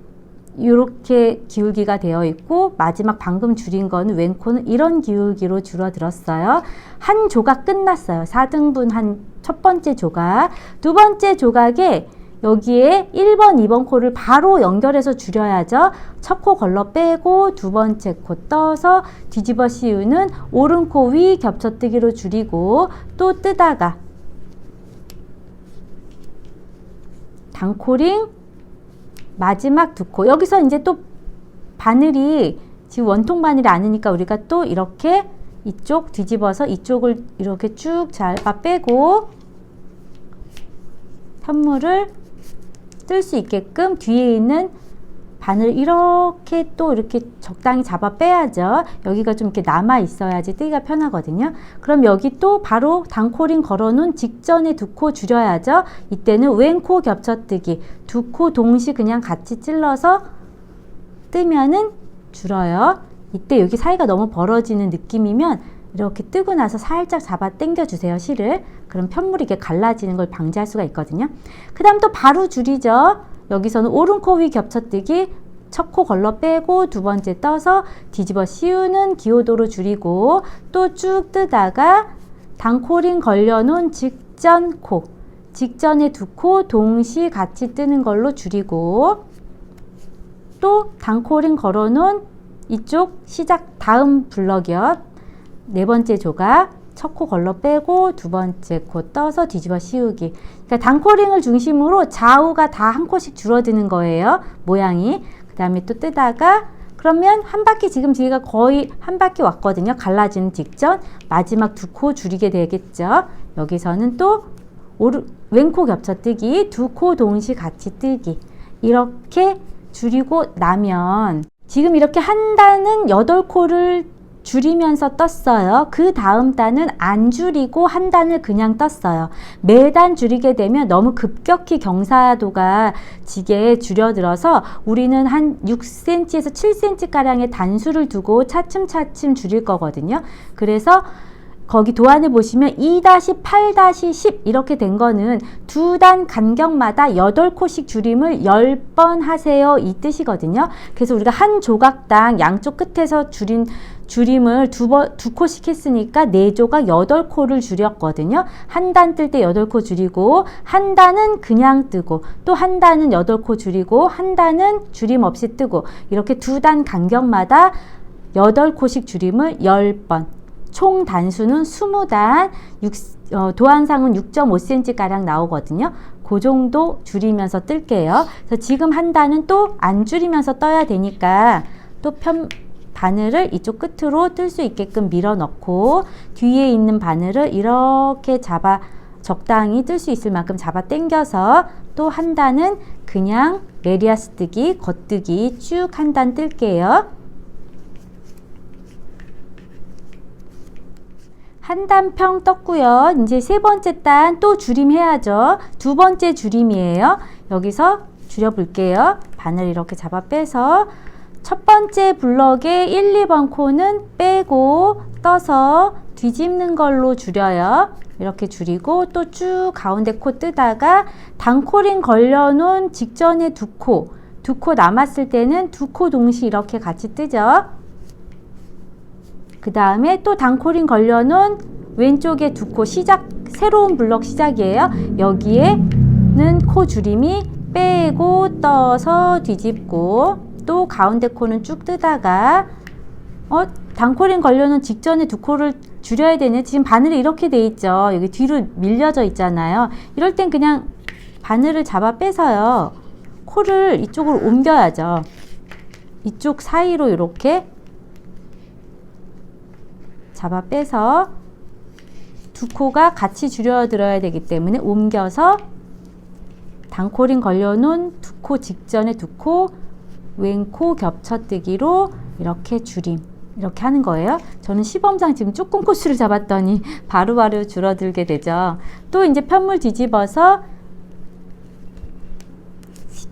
이렇게 기울기가 되어 있고 마지막 방금 줄인 거는 왼코는 이런 기울기로 줄어들었어요. 한 조각 끝났어요. 4등분 한 첫 번째 조각. 두 번째 조각에 여기에 1번, 2번 코를 바로 연결해서 줄여야죠. 첫 코 걸러 빼고 두 번째 코 떠서 뒤집어 씌우는 오른 코 위 겹쳐뜨기로 줄이고 또 뜨다가 단코링 마지막 두 코. 여기서 이제 또 바늘이 지금 원통 바늘이 아니니까 우리가 또 이렇게 이쪽 뒤집어서 이쪽을 이렇게 쭉 잡아 빼고 편물을 뜰 수 있게끔 뒤에 있는 바늘 이렇게 또 이렇게 적당히 잡아 빼야죠. 여기가 좀 이렇게 남아 있어야지 뜨기가 편하거든요. 그럼 여기 또 바로 단코링 걸어 놓은 직전에 두 코 줄여야죠. 이때는 왼코 겹쳐뜨기 두 코 동시 그냥 같이 찔러서 뜨면은 줄어요. 이때 여기 사이가 너무 벌어지는 느낌이면 이렇게 뜨고 나서 살짝 잡아 당겨 주세요. 실을. 그럼 편물이 이렇게 갈라지는 걸 방지할 수가 있거든요. 그 다음 또 바로 줄이죠. 여기서는 오른 코 위 겹쳐뜨기 첫 코 걸러 빼고 두 번째 떠서 뒤집어 씌우는 기호도로 줄이고 또 쭉 뜨다가 단코링 걸려 놓은 직전 코 직전에 두 코 동시 같이 뜨는 걸로 줄이고 또 단코링 걸어 놓은 이쪽 시작 다음 블럭이요. 네 번째 조각 첫 코 걸러 빼고 두 번째 코 떠서 뒤집어 씌우기. 그러니까 단코링을 중심으로 좌우가 다 한 코씩 줄어드는 거예요. 모양이. 그 다음에 또 뜨다가 그러면 한 바퀴 지금 저희가 거의 한 바퀴 왔거든요. 갈라지는 직전 마지막 두 코 줄이게 되겠죠. 여기서는 또 왼코 겹쳐뜨기 두 코 동시 같이 뜨기 이렇게 줄이고 나면 지금 이렇게 한 단은 8코를 줄이면서 떴어요. 그 다음 단은 안 줄이고 한 단을 그냥 떴어요. 매단 줄이게 되면 너무 급격히 경사도가 지게 줄여들어서 우리는 한 6cm에서 7cm 가량의 단수를 두고 차츰차츰 줄일 거거든요. 그래서 거기 도안을 보시면 2-8-10 이렇게 된 거는 두 단 간격마다 8코씩 줄임을 10번 하세요 이 뜻이거든요. 그래서 우리가 한 조각당 양쪽 끝에서 줄임을 두 코씩 했으니까 4조각 8코를 줄였거든요. 한 단 뜰 때 8코 줄이고 한 단은 그냥 뜨고 또 한 단은 8코 줄이고 한 단은 줄임 없이 뜨고 이렇게 두 단 간격마다 8코씩 줄임을 10번 총 단수는 20단, 도안상은 6.5cm가량 나오거든요. 그 정도 줄이면서 뜰게요. 그래서 지금 한 단은 또 안 줄이면서 떠야 되니까 또 바늘을 이쪽 끝으로 뜰 수 있게끔 밀어 넣고 뒤에 있는 바늘을 이렇게 적당히 뜰 수 있을 만큼 잡아 당겨서 또 한 단은 그냥 메리아스 뜨기, 겉뜨기 쭉 한 단 뜰게요. 한 단 평 떴고요. 이제 세 번째 단 또 줄임 해야죠. 두 번째 줄임이에요. 여기서 줄여 볼게요. 바늘 이렇게 잡아 빼서 첫 번째 블럭의 1, 2번 코는 빼고 떠서 뒤집는 걸로 줄여요. 이렇게 줄이고 또 쭉 가운데 코 뜨다가 단코링 걸려 놓은 직전에 두 코 남았을 때는 두 코 동시 이렇게 같이 뜨죠. 그 다음에 또 단코링 걸려놓은 왼쪽에 두 코 새로운 블럭 시작이에요. 여기에는 코 줄임이 빼고 떠서 뒤집고 또 가운데 코는 쭉 뜨다가 단코링 걸려놓은 직전에 두 코를 줄여야 되는 지금 바늘이 이렇게 돼 있죠. 여기 뒤로 밀려져 있잖아요. 이럴 땐 그냥 바늘을 잡아 빼서요. 코를 이쪽으로 옮겨야죠. 이쪽 사이로 이렇게 잡아 빼서 두 코가 같이 줄여들어야 되기 때문에 옮겨서 단코링 걸려놓은 두 코 직전에 두 코 왼코 겹쳐뜨기로 이렇게 줄임 이렇게 하는 거예요. 저는 시범상 지금 조금 코수를 잡았더니 바로바로 줄어들게 되죠. 또 이제 편물 뒤집어서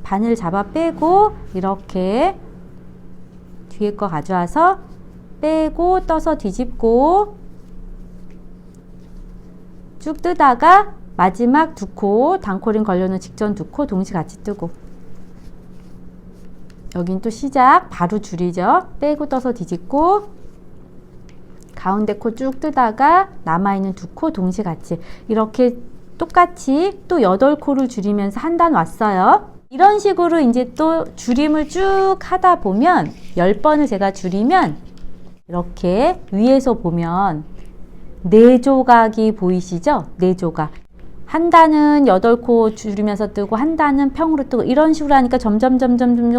바늘 잡아 빼고 이렇게 뒤에 거 가져와서 빼고 떠서 뒤집고 쭉 뜨다가 마지막 두 코 단코링 걸려놓은 직전 두 코 동시 같이 뜨고 여긴 또 시작 바로 줄이죠. 빼고 떠서 뒤집고 가운데 코 쭉 뜨다가 남아있는 두 코 동시 같이 이렇게 똑같이 또 8코를 줄이면서 한 단 왔어요. 이런 식으로 이제 또 줄임을 쭉 하다 보면 10번을 제가 줄이면 이렇게 위에서 보면 4조각이 보이시죠? 4조각. 한 단은 8코 줄이면서 뜨고 한 단은 평으로 뜨고 이런 식으로 하니까 점점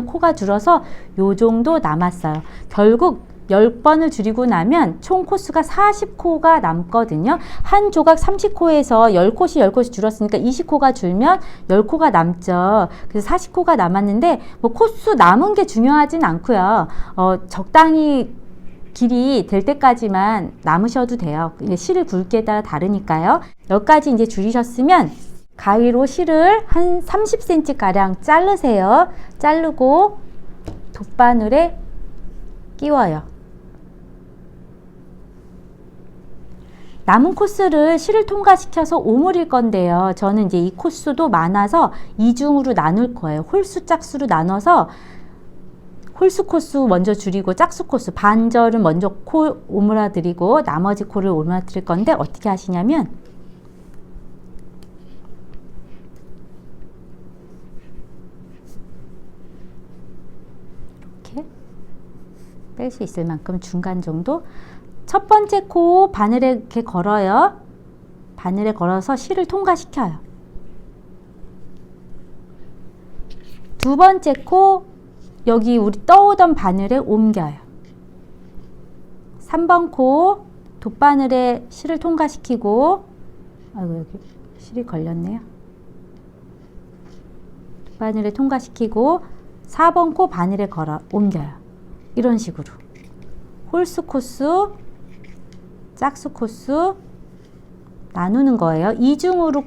코가 줄어서 요 정도 남았어요. 결국 10번을 줄이고 나면 총 코수가 40코가 남거든요. 한 조각 30코에서 10코씩 줄었으니까 20코가 줄면 10코가 남죠. 그래서 40코가 남았는데 뭐 코수 남은 게 중요하진 않고요. 적당히 길이 될 때까지만 남으셔도 돼요. 실을 굵기에 따라 다르니까요. 여기까지 이제 줄이셨으면 가위로 실을 한 30cm 가량 자르세요. 자르고 돗바늘에 끼워요. 남은 코스를 실을 통과시켜서 오므릴 건데요. 저는 이제 이 코스도 많아서 이중으로 나눌 거예요. 홀수, 짝수로 나눠서 홀수 코수 먼저 줄이고 짝수 코수 반절은 먼저 코 오므라 드리고 나머지 코를 오므라 드릴 건데 어떻게 하시냐면 이렇게 뺄 수 있을 만큼 중간 정도 첫 번째 코 바늘에 이렇게 걸어요. 바늘에 걸어서 실을 통과시켜요. 두 번째 코 여기 우리 떠오던 바늘에 옮겨요. 3번 코 돗바늘에 실을 통과시키고 아이고 여기 실이 걸렸네요. 돗바늘에 통과시키고 4번 코 바늘에 걸어 옮겨요. 이런 식으로 홀수 코수 짝수 코수 나누는 거예요. 이중으로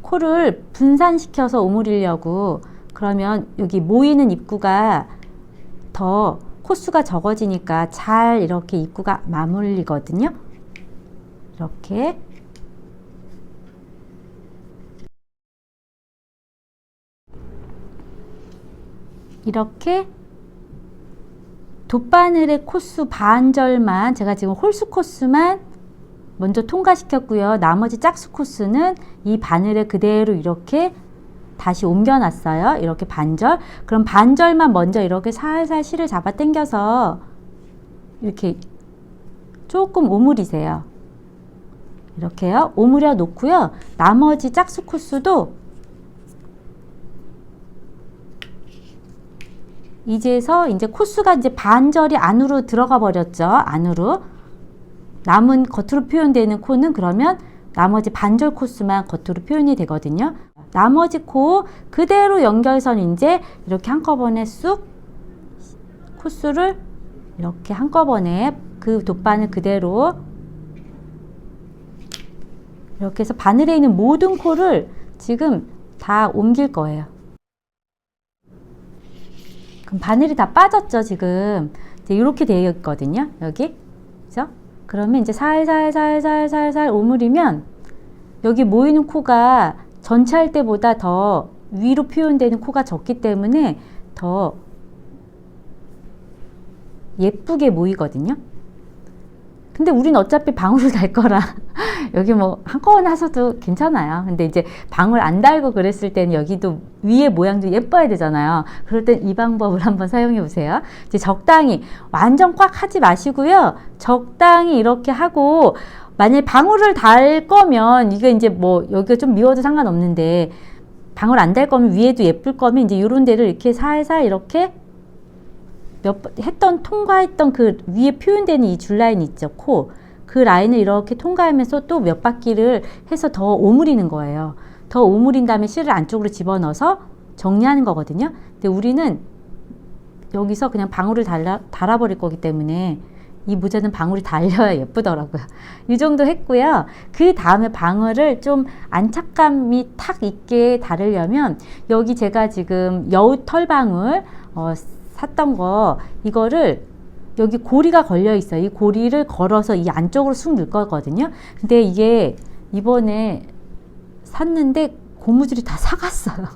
코를 분산시켜서 오므리려고 그러면 여기 모이는 입구가 더 코수가 적어지니까 잘 이렇게 입구가 맞물리거든요. 이렇게 돗바늘의 코수 반절만 제가 지금 홀수 코수만 먼저 통과시켰고요. 나머지 짝수 코수는 이 바늘에 그대로 이렇게 다시 옮겨놨어요. 이렇게 반절. 그럼 반절만 먼저 이렇게 살살 실을 잡아 당겨서 이렇게 조금 오므리세요. 이렇게요. 오므려 놓고요. 나머지 짝수 코수도 이제서 이제 코수가 이제 반절이 안으로 들어가 버렸죠. 안으로. 남은 겉으로 표현되는 코는 그러면 나머지 반절 코수만 겉으로 표현이 되거든요. 나머지 코 그대로 연결선 이제 이렇게 한꺼번에 쑥 코수를 이렇게 한꺼번에 그 돗바늘 그대로 이렇게 해서 바늘에 있는 모든 코를 지금 다 옮길 거예요. 그럼 바늘이 다 빠졌죠, 지금. 이제 이렇게 되어 있거든요, 여기. 그죠? 그러면 이제 살살 오므리면 여기 모이는 코가 전체 할 때보다 더 위로 표현되는 코가 적기 때문에 더 예쁘게 모이거든요. 근데 우린 어차피 방울을 달 거라 여기 뭐 한꺼번에 하셔도 괜찮아요. 근데 이제 방울 안 달고 그랬을 때는 여기도 위에 모양도 예뻐야 되잖아요. 그럴 땐 이 방법을 한번 사용해 보세요. 이제 적당히 완전 꽉 하지 마시고요. 적당히 이렇게 하고 만약에 방울을 달 거면 이게 이제 뭐 여기가 좀 미워도 상관없는데 방울 안 달 거면 위에도 예쁠 거면 이제 이런 데를 이렇게 살살 이렇게 통과했던 그 위에 표현되는 이 줄 라인 있죠, 코. 그 라인을 이렇게 통과하면서 또 몇 바퀴를 해서 더 오므리는 거예요. 더 오므린 다음에 실을 안쪽으로 집어넣어서 정리하는 거거든요. 근데 우리는 여기서 그냥 방울을 달아버릴 거기 때문에 이 모자는 방울이 달려야 예쁘더라고요. 이 정도 했고요. 그 다음에 방울을 좀 안착감이 탁 있게 다르려면 여기 제가 지금 여우 털방울 샀던 거 이거를 여기 고리가 걸려 있어요. 이 고리를 걸어서 이 안쪽으로 쑥 넣을 거거든요. 근데 이게 이번에 샀는데 고무줄이 다 삭았어요.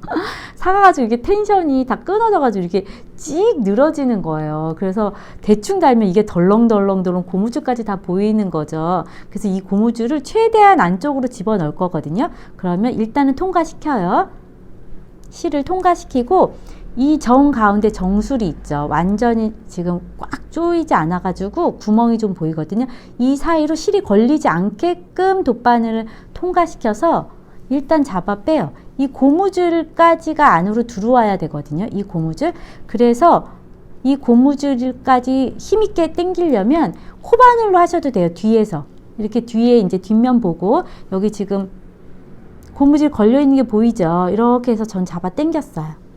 삭아가지고 이게 텐션이 다 끊어져가지고 이렇게 찍 늘어지는 거예요. 그래서 대충 달면 이게 덜렁덜렁 고무줄까지 다 보이는 거죠. 그래서 이 고무줄을 최대한 안쪽으로 집어넣을 거거든요. 그러면 일단은 통과시켜요. 실을 통과시키고 이 정 가운데 정수리 있죠. 완전히 지금 꽉 조이지 않아가지고 구멍이 좀 보이거든요. 이 사이로 실이 걸리지 않게끔 돗바늘을 통과시켜서 일단 잡아 빼요. 이 고무줄까지가 안으로 들어와야 되거든요. 이 고무줄. 그래서 이 고무줄까지 힘있게 당기려면 코바늘로 하셔도 돼요. 뒤에서. 이렇게 뒤에 이제 뒷면 보고 여기 지금 고무줄 걸려 있는 게 보이죠? 이렇게 해서 전 잡아 당겼어요.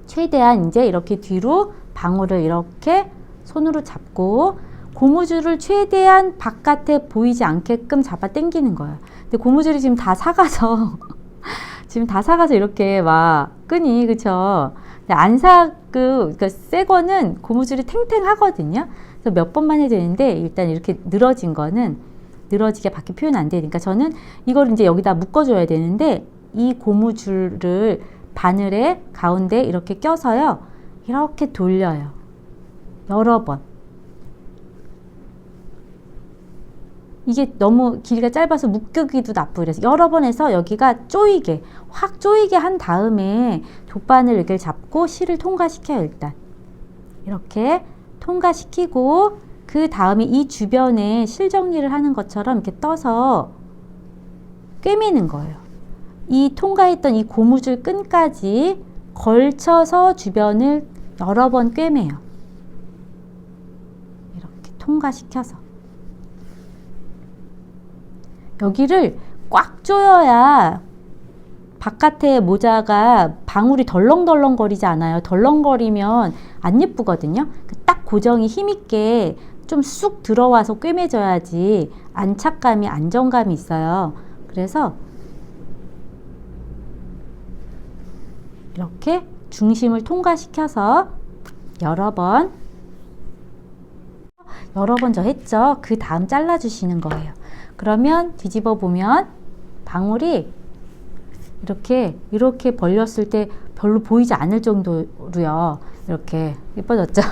최대한 이제 이렇게 뒤로 방울을 이렇게 손으로 잡고 고무줄을 최대한 바깥에 보이지 않게끔 잡아 당기는 거예요. 근데 고무줄이 지금 다 삭아서 지금 다 삭아서 이렇게 막 끈이 그쵸? 그러니까 새 거는 고무줄이 탱탱하거든요. 그래서 몇 번만 해야 되는데 일단 이렇게 늘어진 거는 늘어지게 밖에 표현 안 되니까 저는 이걸 이제 여기다 묶어줘야 되는데 이 고무줄을 바늘에 가운데 이렇게 껴서요. 이렇게 돌려요. 여러 번. 이게 너무 길이가 짧아서 묶기도 나쁘고 그래서 여러 번 해서 여기가 조이게 확 조이게 한 다음에 돗바늘 이렇게 잡고 실을 통과시켜요. 일단 이렇게 통과시키고 그 다음에 이 주변에 실 정리를 하는 것처럼 이렇게 떠서 꿰매는 거예요. 이 통과했던 이 고무줄 끈까지 걸쳐서 주변을 여러 번 꿰매요. 이렇게 통과시켜서 여기를 꽉 조여야 바깥에 모자가 방울이 덜렁덜렁 거리지 않아요. 덜렁거리면 안 예쁘거든요. 딱 고정이 힘있게 좀 쑥 들어와서 꿰매져야지 안착감이 안정감이 있어요. 그래서 이렇게 중심을 통과시켜서 여러 번 저 했죠. 그 다음 잘라주시는 거예요. 그러면 뒤집어 보면 방울이 이렇게 벌렸을 때 별로 보이지 않을 정도로요. 이렇게 예뻐졌죠?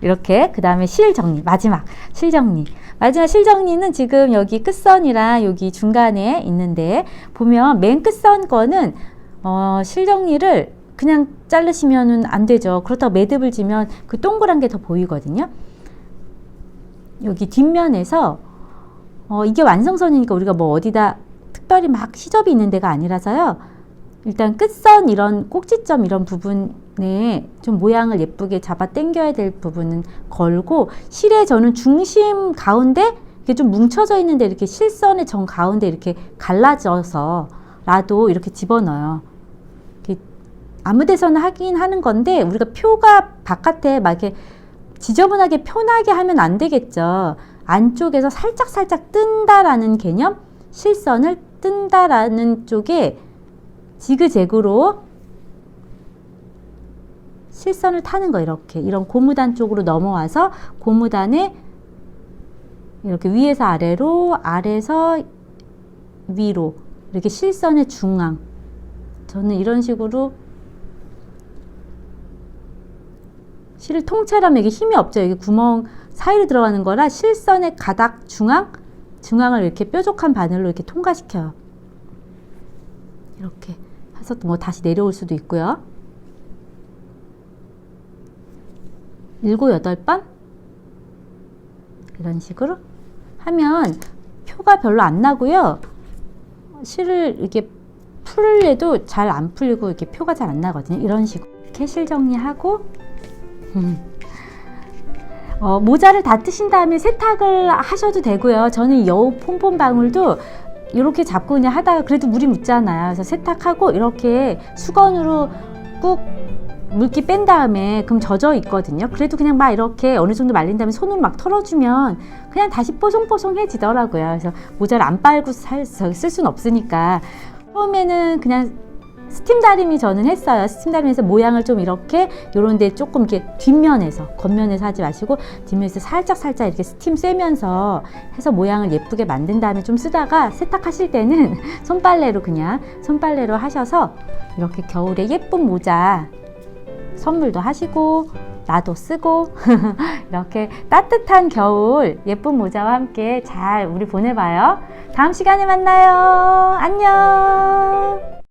이렇게 그 다음에 실 정리 마지막 실 정리는 지금 여기 끝선이랑 여기 중간에 있는데 보면 맨 끝선 거는 실 정리를 그냥 자르시면 안 되죠. 그렇다고 매듭을 지면 그 동그란 게 더 보이거든요. 여기 뒷면에서 이게 완성선이니까 우리가 뭐 어디다 특별히 막 시접이 있는 데가 아니라서요. 일단 끝선 이런 꼭지점 이런 부분에 좀 모양을 예쁘게 잡아 당겨야 될 부분은 걸고 실에 저는 중심 가운데 이게 좀 뭉쳐져 있는데 이렇게 실선의 정 가운데 이렇게 갈라져서 라도 이렇게 집어넣어요. 이렇게 아무 데서나 하긴 하는 건데 우리가 표가 바깥에 막 이렇게 지저분하게 표나게 하면 안 되겠죠. 안쪽에서 살짝 뜬다라는 개념, 실선을 뜬다라는 쪽에 지그재그로 실선을 타는 거 이렇게 이런 고무단 쪽으로 넘어와서 고무단에 이렇게 위에서 아래로 아래에서 위로 이렇게 실선의 중앙 저는 이런 식으로 실을 통째라면 이게 힘이 없죠. 이게 구멍 사이로 들어가는 거라 실선의 가닥 중앙을 이렇게 뾰족한 바늘로 이렇게 통과시켜요. 이렇게 해서 뭐 다시 내려올 수도 있고요. 7, 8번 이런 식으로 하면 표가 별로 안 나고요. 실을 이렇게 풀려도 잘 안 풀리고 이렇게 표가 잘 안 나거든요. 이런 식으로 이렇게 실 정리하고 모자를 다 뜨신 다음에 세탁을 하셔도 되고요. 저는 여우 폼폼 방울도 이렇게 잡고 그냥 하다가 그래도 물이 묻잖아요. 그래서 세탁하고 이렇게 수건으로 꾹 물기 뺀 다음에 그럼 젖어 있거든요. 그래도 그냥 막 이렇게 어느 정도 말린 다음에 손으로 막 털어주면 그냥 다시 뽀송뽀송해지더라고요. 그래서 모자를 안 빨고 쓸 수는 없으니까 처음에는 그냥 스팀 다리미 저는 했어요. 스팀 다리미에서 모양을 좀 이렇게 요런데 조금 이렇게 뒷면에서, 겉면에서 하지 마시고 뒷면에서 살짝 이렇게 스팀 쐬면서 해서 모양을 예쁘게 만든 다음에 좀 쓰다가 세탁하실 때는 손빨래로 그냥 손빨래로 하셔서 이렇게 겨울에 예쁜 모자 선물도 하시고 나도 쓰고 이렇게 따뜻한 겨울 예쁜 모자와 함께 잘 우리 보내봐요. 다음 시간에 만나요. 안녕.